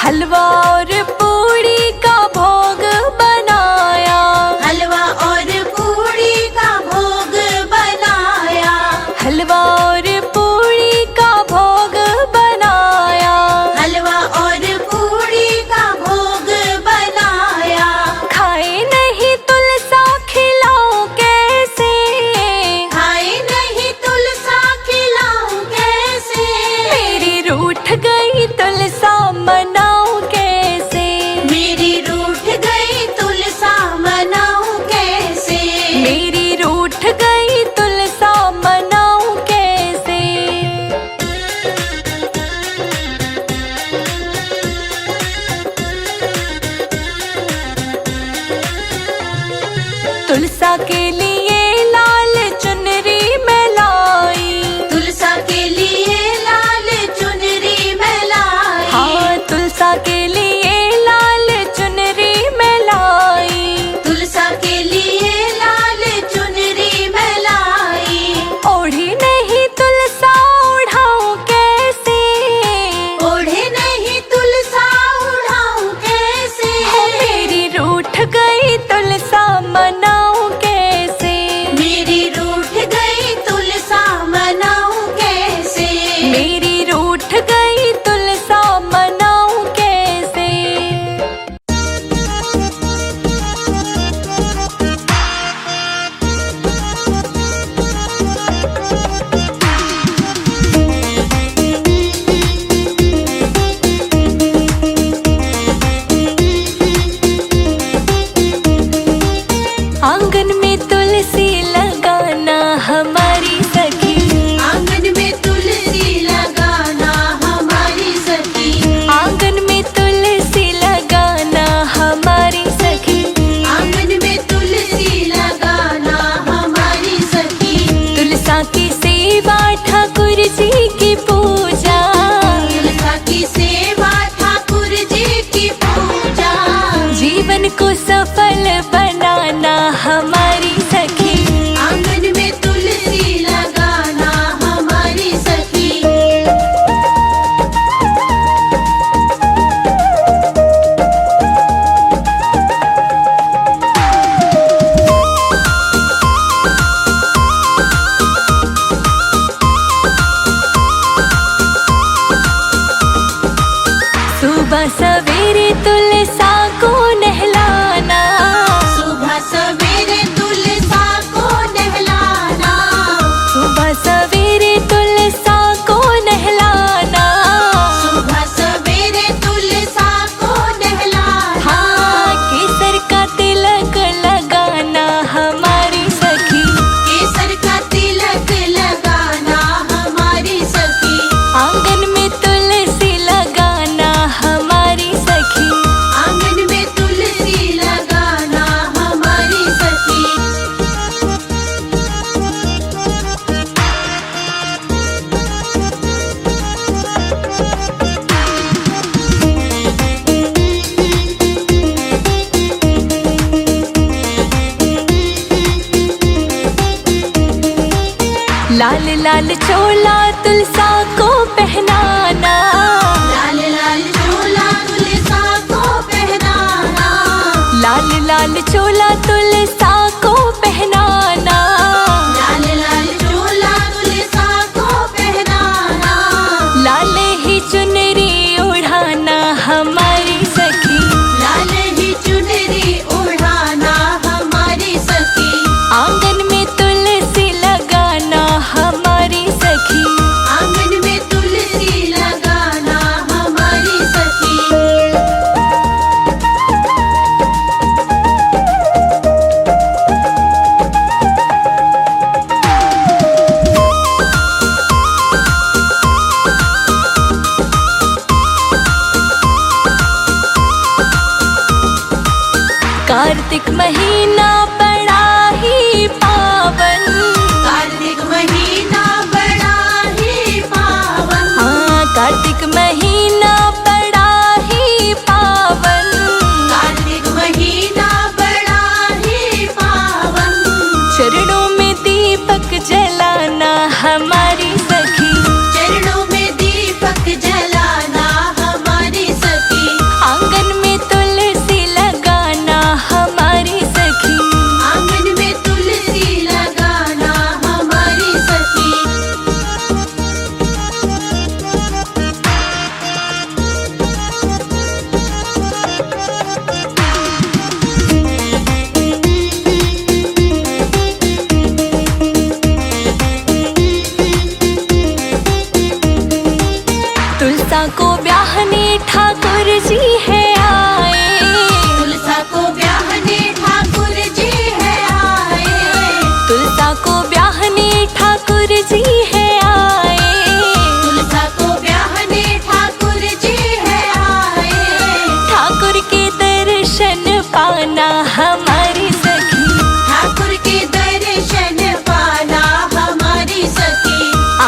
हलवा और पूड़ी का भोग बनाया, हलवा और पूड़ी का भोग बनाया, हलवा और पूड़ी का भोग बनाया, हलवा और पूड़ी का भोग बनाया। खाए नहीं तुलसा खिलाऊं कैसे, खाए नहीं तुलसा खिलाऊं कैसे, मेरी रूठ गई तुलसा मनाऊं कैसे, मेरी रूठ गई तुलसा मनाऊं कैसे, मेरी रूठ गई तुलसा मनाऊं कैसे। तुलसा के लिए लाल चुनरी मैं लाई, तुलसा के लिए लाल चुनरी लाल ही चुनरी उड़ाना हमारी सखी, लाल ही चुनरी उड़ाना हमारी सखी, आंगन में तुलसी लगाना हमारी सखी, आंगन में तुलसी लगाना हमारी सखी। कार्तिक महीना बड़ा ही पावन, कार्तिक महीना बड़ा ही पावन, हाँ कार्तिक महीना बड़ा ही पावन, कार्तिक महीना बड़ा ही पावन, चरणों में दीपक जलाना हमारी सखी, चरणों में दीपक जलाना हमारी सखी, आंगन में तुलसी लगाना हमारी सखी, आंगन में तुलसी लगाना हमारी सखी। तुलसा को ब्याहने ठाकुर जी है आए, तुलसा को ब्याहने ठाकुर जी है आए, तुलसा को ब्याहने ठाकुर जी है आए, तुलसा को ब्याहने ठाकुर जी है आए, ठाकुर के दर्शन पाना हमारी सखी, ठाकुर के दर्शन पाना हमारी सखी,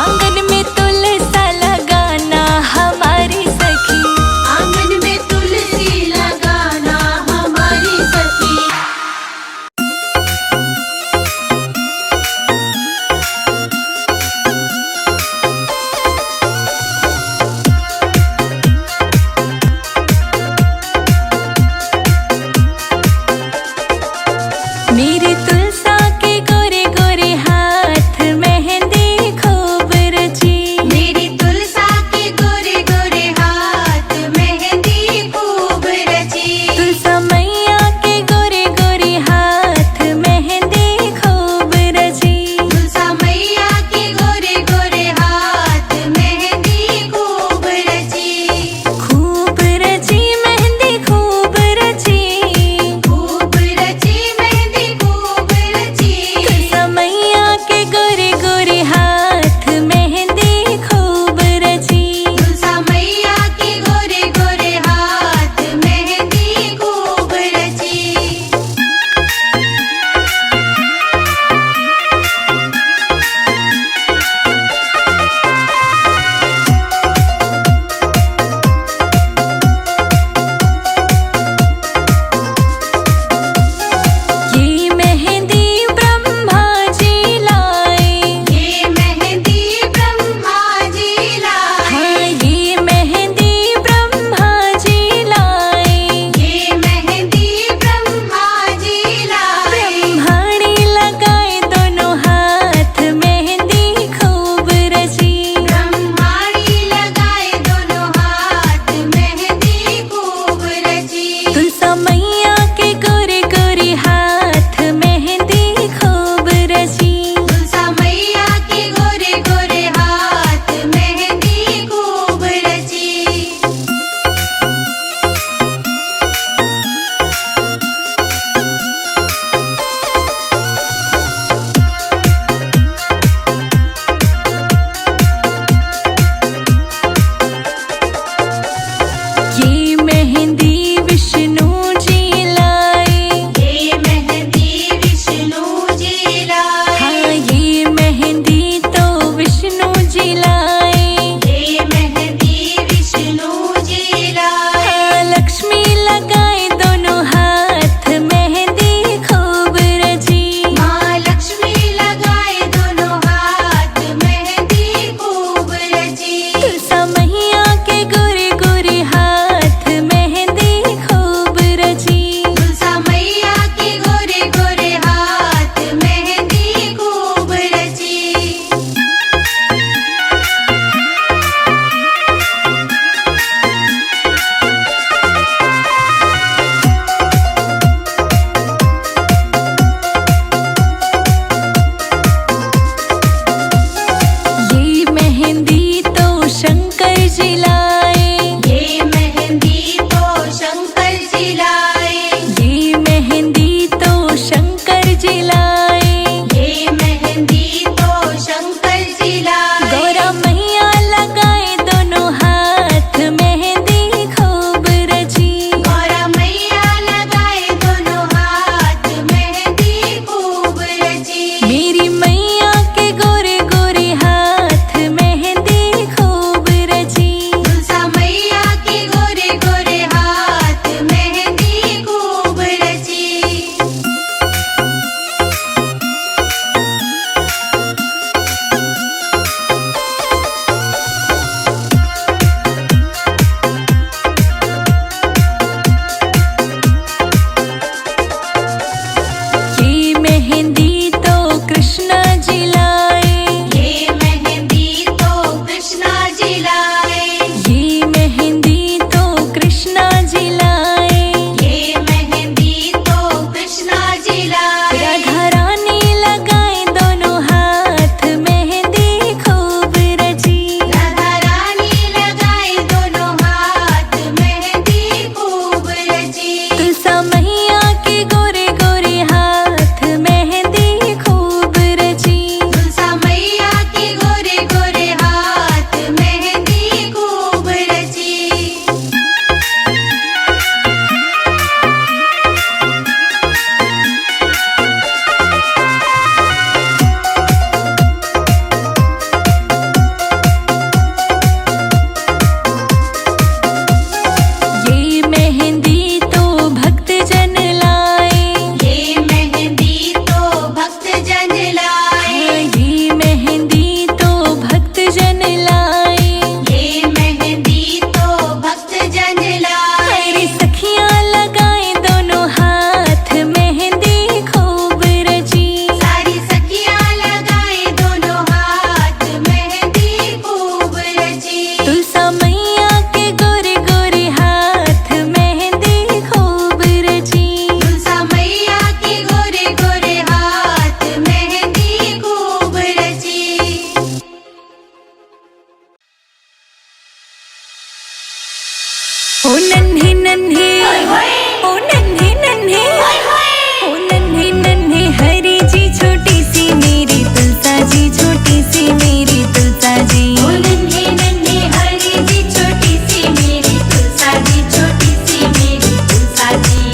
आंगन में तुलसा लगाना हमारी सखी, आंगन में तुलसी जिलाए, ये मेहंदी तो शंकर जिलाए, ये मेहंदी तो शंकर जिलाए। ये मेहंदी तो शंकर जिलाए। गौरा मैया लगाए दोनों हाथ, मेहंदी खूब रची। गौरा मैया लगाए दोनों हाथ, मेहंदी खूब रची। मेरी मैया के गोरे गोरे हाथ, मेहंदी खूब रची। तुलसा मैया के गोरे गोरे हाथ, मेहंदी खूब रची। ये मेहंदी तो कृष्णा जिलाए, ये मेहंदी तो कृष्णा जिलाए, ये मेहंदी तो कृष्णा जिलाए। ये मेहंदी तो कृष्णा जिलाए। राधा रानी लगाए दोनों हाथ, मेहंदी खूब रची। राधा रानी लगाए दोनों हाथ, मेहंदी खूब रची। तुलसा मैया के गोरे गोरे हाथ, मेहंदी खूब रची। तुलसा मैया के गोरे गोरे हाथ, मेहंदी खूब रची। ये मेहंदी तो भक्त जन लाए, ये मेहंदी तो भक्त जन लाए, ये मेहंदी तो भक्त जन लाए। ये मेहंदी तो भक्त जन लाए। मेरी सखियां लगाए दोनों हाथ, मेहंदी खूब रची। सारी सखियां लगाए दोनों हाथ, मेहंदी खूब रची। तुलसा मैया के गोरे गोरे हाथ, मेहंदी खूब रची। तुलसा मैया के गोरे गोरे हाथ, मेहंदी खूब रची। ओ नन्हे नन्हे, ओ नन्हे नन्हे, ओ नन्हे नन्हे हरी जी छोटी सी मेरी तुलसा जी, छोटी सी मेरी तुलसा जी। ओ नन्हे नन्हे हरी जी छोटी सी मेरी तुलसा जी, छोटी सी मेरी तुलसा जी।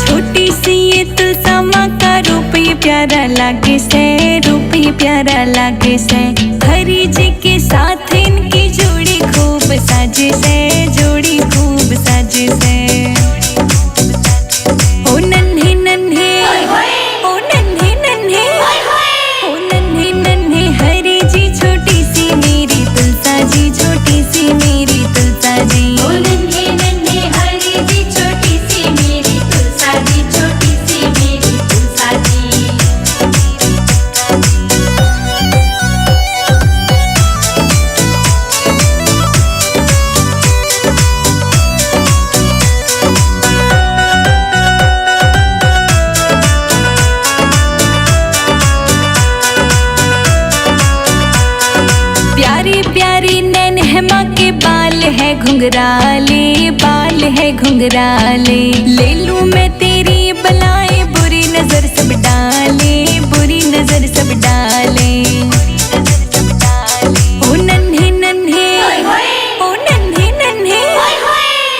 छोटी सी ये तुलसा माँ का रूप ये प्यारा लागे से, रूप ये प्यारा लागे से। हरी जी के साथ इनकी जोड़ी खूब साजे से, जोड़ी खूब साजे से। ओ नन्हे नन्हे, ओ नन्हे नन्हे, ओ नन्हे नन्हे हरी जी छोटी सी मेरी तुलसा जी, छोटी सी मेरी तुलसा जी। ओ नन्हे नन्हे हरी जी छोटी सी मेरी तुलसा जी, छोटी सी मेरी तुलसा जी। प्यारी प्यारी नैन है माँ के बाल है घुंघराले, बाल है घुंघराले। ले लूं मैं तेरी बलाएं, बुरी नजर सब डाले, बुरी नजर सब डाले। ओ नन्हे नन्हे, ओ नन्हे नन्हे,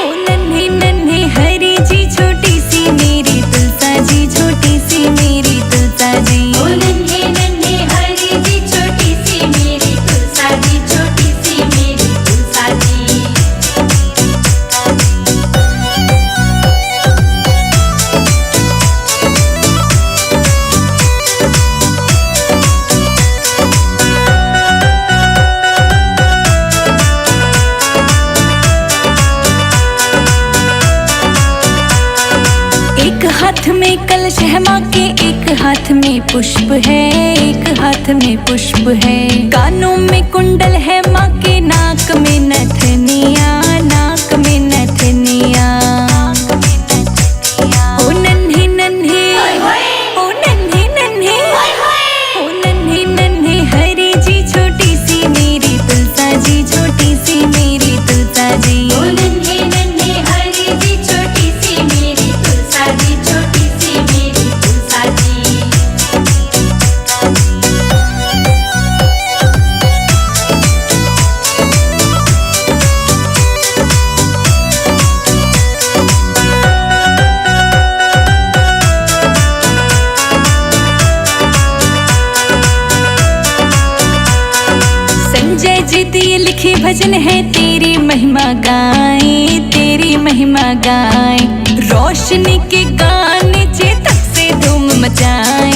ओ नन्हे नन्हे हरी जी छोटी सी मेरी तुलसा जी, छोटी सी मेरी तुलसा जी। ओ नन्हे नन्हे हरी जी छोटी सी मेरी तुलसा जी, छोटी सी मेरी तुलसा जी। एक हाथ में पुष्प है, एक हाथ में पुष्प है। कानों में कुंडल है, माँ के नाक में नथनिया, नाक में नथनिया। ओ नन्ही नन्ही, ओ नन्ही नन्ही, ओ नन्ही नन्ही हरी जी, छोटी सी मेरी तुलसा जी, छोटी सी मेरी तुलसा जी। ओ नन्हे नन्हे हरी जी, छोटी सी मेरी तुलसा जी, छोटी सी मेरी तुलसा जी। संजय जी दिए लिखे भजन है, तेरी महिमा गाएं, तेरी महिमा गाएं। रोशनी के गाने चेतक से धूम मचाएं।